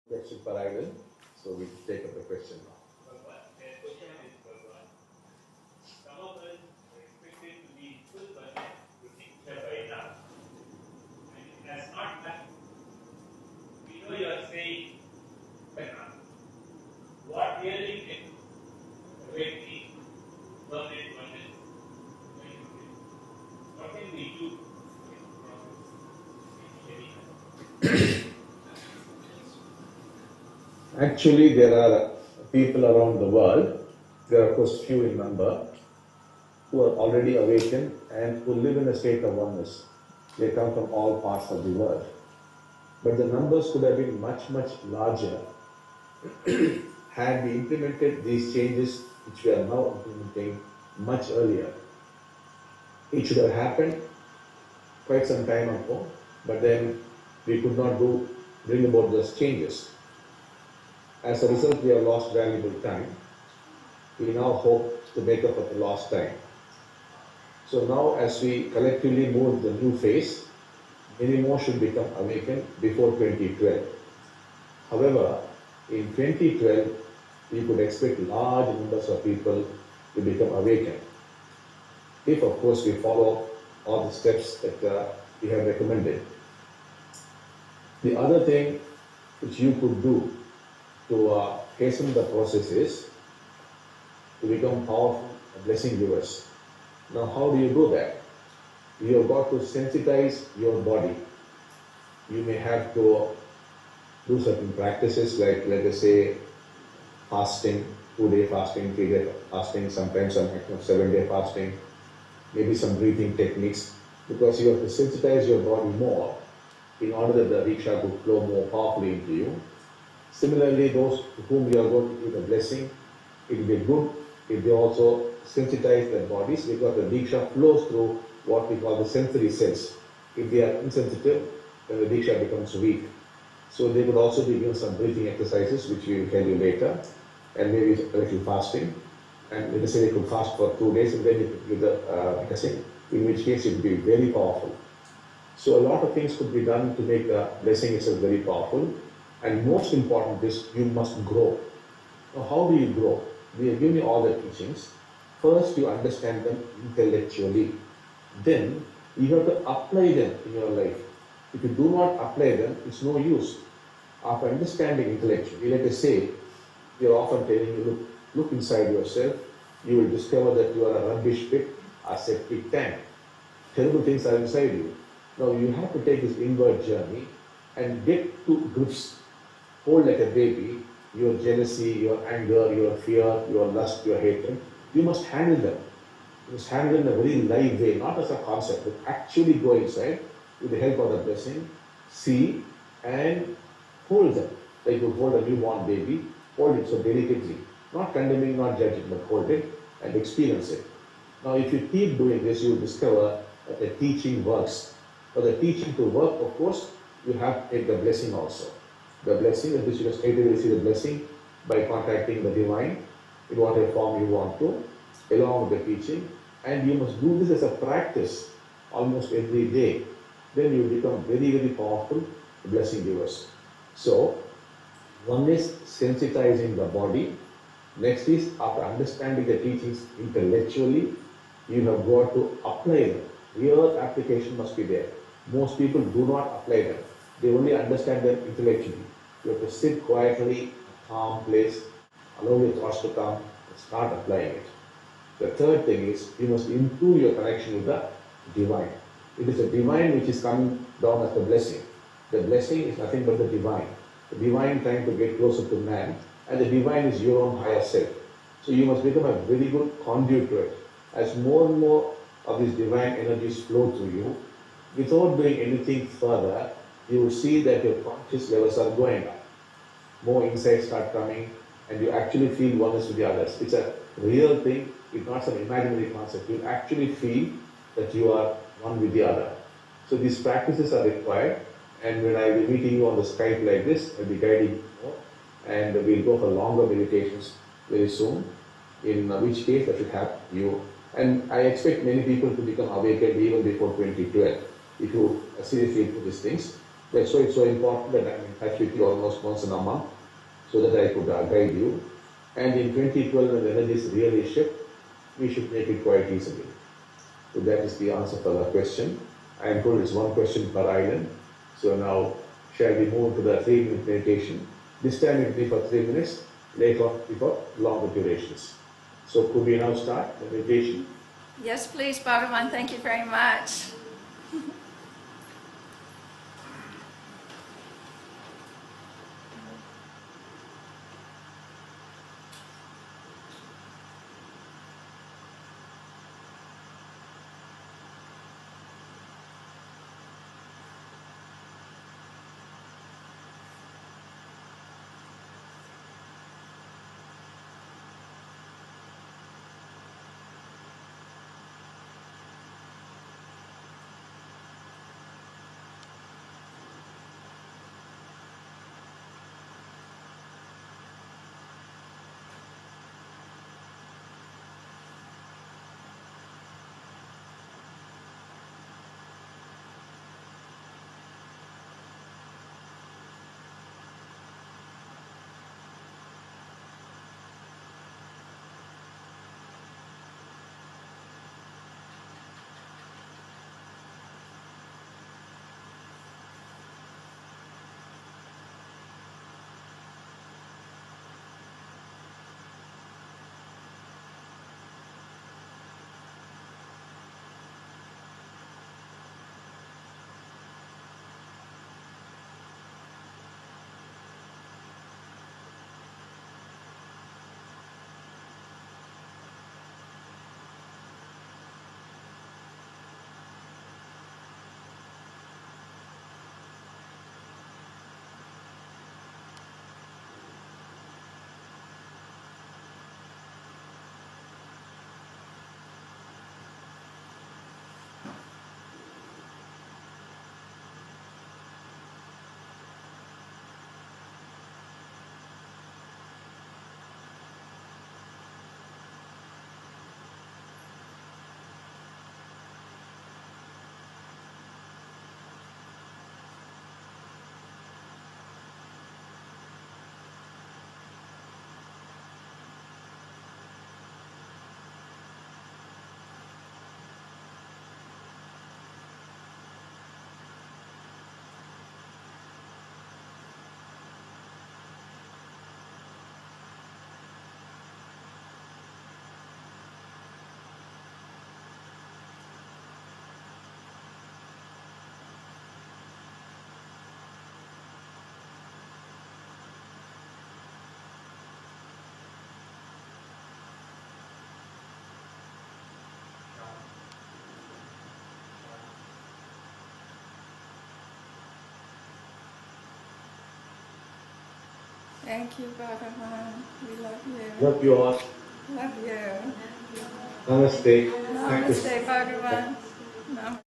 Question per item. So we take up the question now. Bhagavan, the question is Bhagavan. Some of us are expected to be in full contact with nature by now, and it has not happened. We know you are saying, but what really can awake me permanent oneness? What can we do in the process? Actually, there are people around the world, there are of course few in number, who are already awakened and who live in a state of oneness. They come from all parts of the world. But the numbers could have been much, much larger had we implemented these changes which we are now implementing much earlier. It should have happened quite some time ago, but then we could not bring about those changes. As a result, we have lost valuable time. We now hope to make up for the lost time. So now, as we collectively move the new phase, many more should become awakened before 2012. However, in 2012, we could expect large numbers of people to become awakened. If, of course, we follow all the steps that we have recommended. The other thing which you could do to hasten the process is to become powerful blessing givers. Now, how do you do that? You have got to sensitize your body. You may have to do certain practices like, let us say, fasting, 2-day fasting, 3-day fasting, sometimes some 7-day fasting, maybe some breathing techniques, because you have to sensitize your body more in order that the Diksha could flow more powerfully into you. Similarly, those to whom you are going to give the blessing, it will be good if they also sensitize their bodies, because the Diksha flows through what we call the sensory cells. If they are insensitive, then the Diksha becomes weak. So they could also be given some breathing exercises, which we will tell you later, and maybe a little fasting. And let us say they could fast for 2 days and then you could give the blessing, in which case it would be very powerful. So a lot of things could be done to make the blessing itself very powerful. And most important is you must grow. Now, how do you grow? We have given you all the teachings. First, you understand them intellectually. Then, you have to apply them in your life. If you do not apply them, it's no use. After understanding intellectually, let us say, we are often telling you, look inside yourself, you will discover that you are a rubbish pit, a septic tank. Terrible things are inside you. Now, you have to take this inward journey and get to grips. Hold like a baby, your jealousy, your anger, your fear, your lust, your hatred. You must handle them. You must handle them in a very live way, not as a concept, but actually go inside with the help of the blessing, see and hold them. Like you hold a newborn baby, hold it so delicately, not condemning, not judging, but hold it and experience it. Now, if you keep doing this, you will discover that the teaching works. For the teaching to work, of course, you have to take the blessing also. The blessing, that is, you can straight away see the blessing by contacting the divine in whatever form you want to, along with the teaching. And you must do this as a practice almost every day. Then you become very, very powerful blessing givers. So, one is sensitizing the body. Next is, after understanding the teachings intellectually, you have got to apply them. Real application must be there. Most people do not apply them. They only understand them intellectually. You have to sit quietly, in a calm place, allow your thoughts to come, and start applying it. The third thing is, you must improve your connection with the divine. It is the divine which is coming down as the blessing. The blessing is nothing but the divine. The divine trying to get closer to man, and the divine is your own higher self. So you must become a very good conduit to it. As more and more of these divine energies flow through you, without doing anything further, you will see that your conscious levels are going up. More insights start coming, and you actually feel oneness with the others. It's a real thing, it's not some imaginary concept. You actually feel that you are one with the other. So these practices are required, and when I will be meeting you on the Skype like this, I'll be guiding you more, and we'll go for longer meditations very soon, in which case that should help you. And I expect many people to become awakened even before 2012, if you seriously do these things. That's why it's so important that I'm in touch with you almost once in a month so that I could guide you. And in 2012, when the energies really shift, we should make it quite easily. So that is the answer for that question. I am told it's one question per island. So now, shall we move to the 3-minute meditation? This time it will be for 3 minutes, later on it will be for longer durations. So could we now start the meditation? Yes, please, Bhagavan. Thank you very much. Thank you, Bhagavan. We love you. Love you all. Love you. Namaste. Thank you. Namaste, Bhagavan. Namaste.